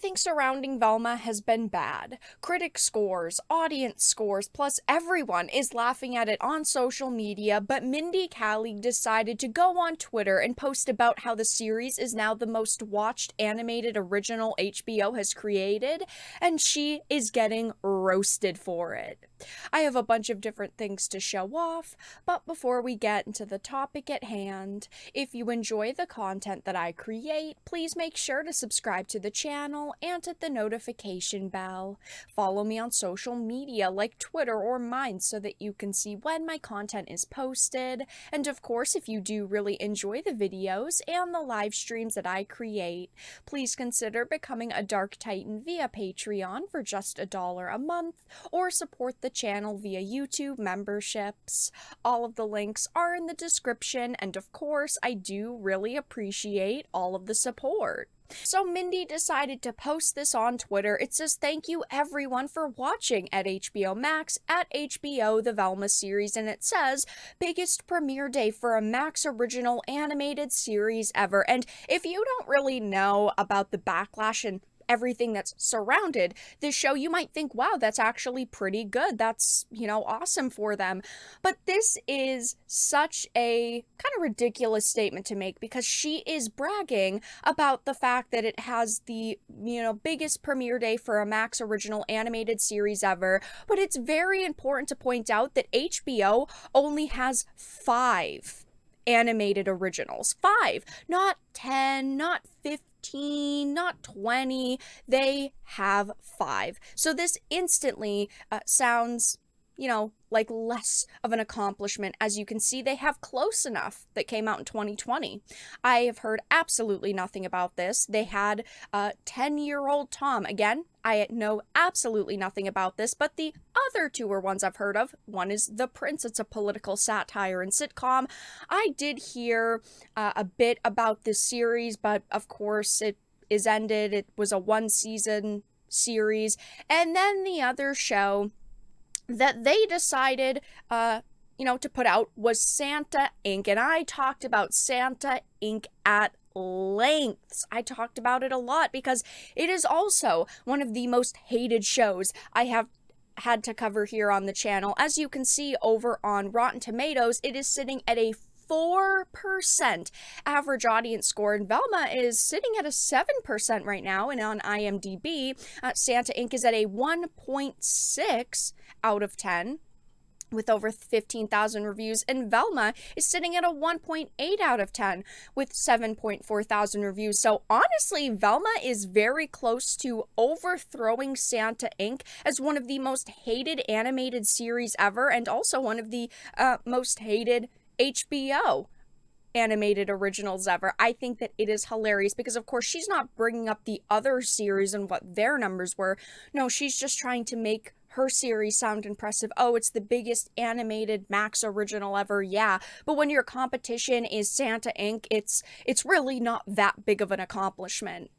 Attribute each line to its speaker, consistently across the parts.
Speaker 1: Everything surrounding Velma has been bad. Critic scores, audience scores, plus everyone is laughing at it on social media, but Mindy Kaling decided to go on Twitter and post about how the series is now the most watched animated original HBO has created, and she is getting roasted for it. I have a bunch of different things to show off, but before we get into the topic at hand, if you enjoy the content that I create, please make sure to subscribe to the channel and hit the notification bell. Follow me on social media like Twitter or mine so that you can see when my content is posted. And of course, if you do really enjoy the videos and the live streams that I create, please consider becoming a Dark Titan via Patreon for just $1 a month, or support the channel via YouTube memberships. All of the links are in the description, and of course, I do really appreciate all of the support. So Mindy decided to post this on Twitter. It says, "Thank you everyone for watching at HBO Max, at HBO The Velma series," and it says, "Biggest premiere day for a Max original animated series ever." And if you don't really know about the backlash and everything that's surrounded this show, you might think, wow, that's actually pretty good. That's, awesome for them. But this is such a kind of ridiculous statement to make, because she is bragging about the fact that it has the, biggest premiere day for a Max original animated series ever. But it's very important to point out that HBO only has 5 animated originals. 5, not 10, not 15, not 20. They have 5. So this instantly sounds, like less of an accomplishment. As you can see, they have Close Enough that came out in 2020. I have heard absolutely nothing about this. They had 10-year-old Tom. Again, I know absolutely nothing about this, but the other 2 are ones I've heard of. One is The Prince. It's a political satire and sitcom. I did hear a bit about this series, but of course it is ended. It was a 1-season series. And then the other show that they decided, to put out was Santa Inc. And I talked about Santa Inc. at lengths. I talked about it a lot because it is also one of the most hated shows I have had to cover here on the channel. As you can see over on Rotten Tomatoes, it is sitting at a 4% average audience score, and Velma is sitting at a 7% right now, and on IMDb, Santa Inc. is at a 1.6 out of 10 with over 15,000 reviews, and Velma is sitting at a 1.8 out of 10 with 7.4 thousand reviews. So honestly, Velma is very close to overthrowing Santa Inc. as one of the most hated animated series ever, and also one of the most hated HBO animated originals ever. I think that it is hilarious because, of course, she's not bringing up the other series and what their numbers were. No, she's just trying to make her series sound impressive. Oh, it's the biggest animated Max original ever. Yeah, but when your competition is Santa Inc., it's really not that big of an accomplishment.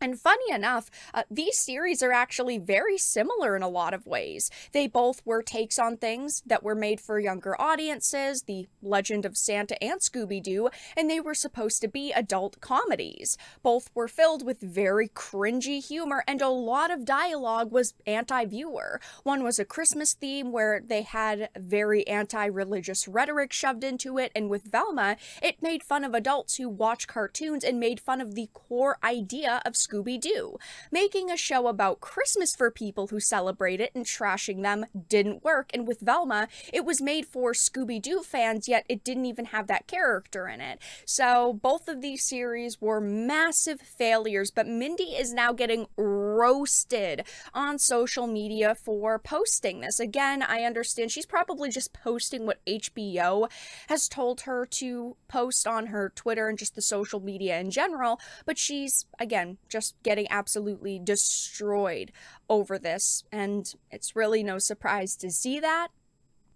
Speaker 1: And funny enough, these series are actually very similar in a lot of ways. They both were takes on things that were made for younger audiences, The Legend of Santa and Scooby-Doo, and they were supposed to be adult comedies. Both were filled with very cringy humor, and a lot of dialogue was anti-viewer. One was a Christmas theme where they had very anti-religious rhetoric shoved into it, and with Velma, it made fun of adults who watch cartoons and made fun of the core idea of Scooby-Doo. Making a show about Christmas for people who celebrate it and trashing them didn't work, and with Velma, it was made for Scooby-Doo fans, yet it didn't even have that character in it. So both of these series were massive failures, but Mindy is now getting roasted on social media for posting this. Again, I understand she's probably just posting what HBO has told her to post on her Twitter and just the social media in general, but she's, again, just getting absolutely destroyed over this, and it's really no surprise to see that.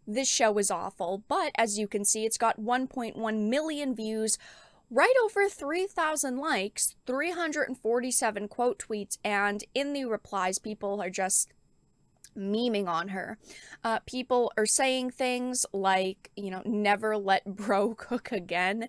Speaker 1: This show is awful, but as you can see, it's got 1.1 million views, right over 3,000 likes, 347 quote tweets, and in the replies, people are just memeing on her. People are saying things like, never let bro cook again.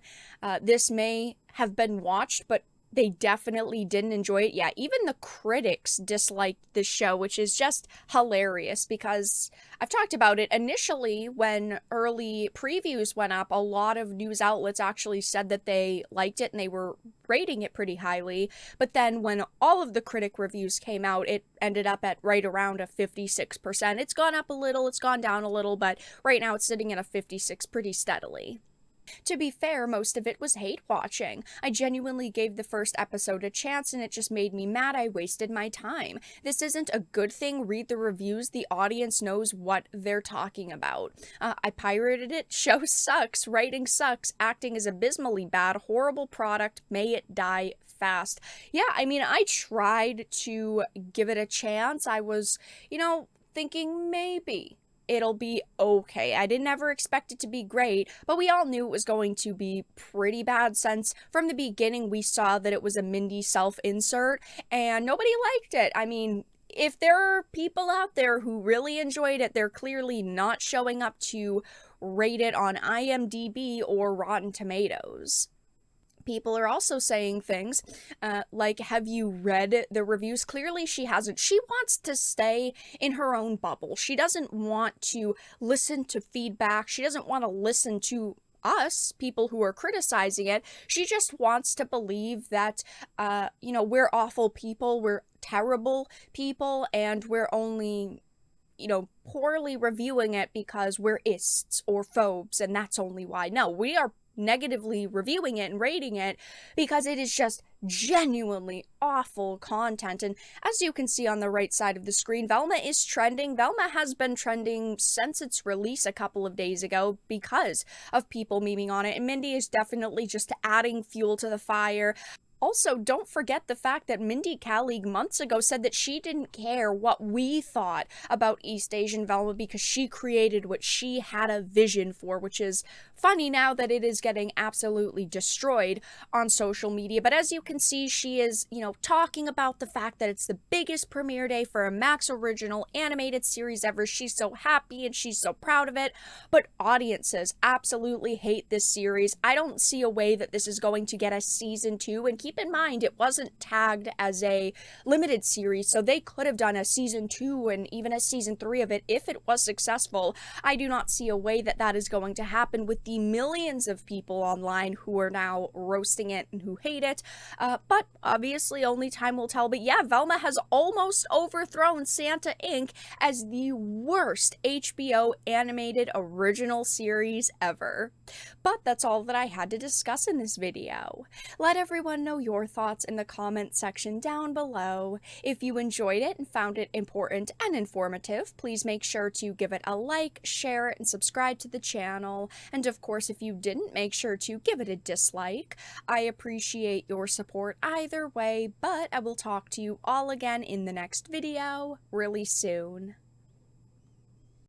Speaker 1: This may have been watched, but They definitely didn't enjoy it. Yeah, even the critics disliked the show, which is just hilarious because I've talked about it. Initially, when early previews went up, a lot of news outlets actually said that they liked it and they were rating it pretty highly. But then when all of the critic reviews came out, it ended up at right around a 56%. It's gone up a little, it's gone down a little, but right now it's sitting at a 56 pretty steadily. To be fair, most of it was hate watching. I genuinely gave the first episode a chance and it just made me mad I wasted my time. This isn't a good thing. Read the reviews. The audience knows what they're talking about. I pirated it. Show sucks. Writing sucks. Acting is abysmally bad. Horrible product. May it die fast. Yeah, I mean, I tried to give it a chance. I was, thinking maybe it'll be okay. I didn't ever expect it to be great, but we all knew it was going to be pretty bad since from the beginning we saw that it was a Mindy self-insert and nobody liked it. I mean, if there are people out there who really enjoyed it, they're clearly not showing up to rate it on IMDb or Rotten Tomatoes. People are also saying things like, have you read the reviews? Clearly she hasn't. She wants to stay in her own bubble. She doesn't want to listen to feedback. She doesn't want to listen to us, people who are criticizing it. She just wants to believe that, we're awful people, we're terrible people, and we're only poorly reviewing it because we're ists or phobes, and that's only why. No, we are negatively reviewing it and rating it because it is just genuinely awful content. And as you can see on the right side of the screen, Velma is trending. Velma has been trending since its release a couple of days ago because of people memeing on it, and Mindy is definitely just adding fuel to the fire. Also, don't forget the fact that Mindy Kaling months ago said that she didn't care what we thought about East Asian Velma because she created what she had a vision for, which is funny now that it is getting absolutely destroyed on social media. But as you can see, she is, talking about the fact that it's the biggest premiere day for a Max original animated series ever. She's so happy and she's so proud of it. But audiences absolutely hate this series. I don't see a way that this is going to get a season 2, and keep in mind, it wasn't tagged as a limited series, so they could have done a season 2 and even a season 3 of it if it was successful. I do not see a way that that is going to happen with the millions of people online who are now roasting it and who hate it. But obviously, only time will tell. But yeah, Velma has almost overthrown Santa Inc. as the worst HBO animated original series ever. But that's all that I had to discuss in this video. Let everyone know your thoughts in the comment section down below. If you enjoyed it and found it important and informative, please make sure to give it a like, share it, and subscribe to the channel. And of course, if you didn't, make sure to give it a dislike. I appreciate your support either way, but I will talk to you all again in the next video really soon.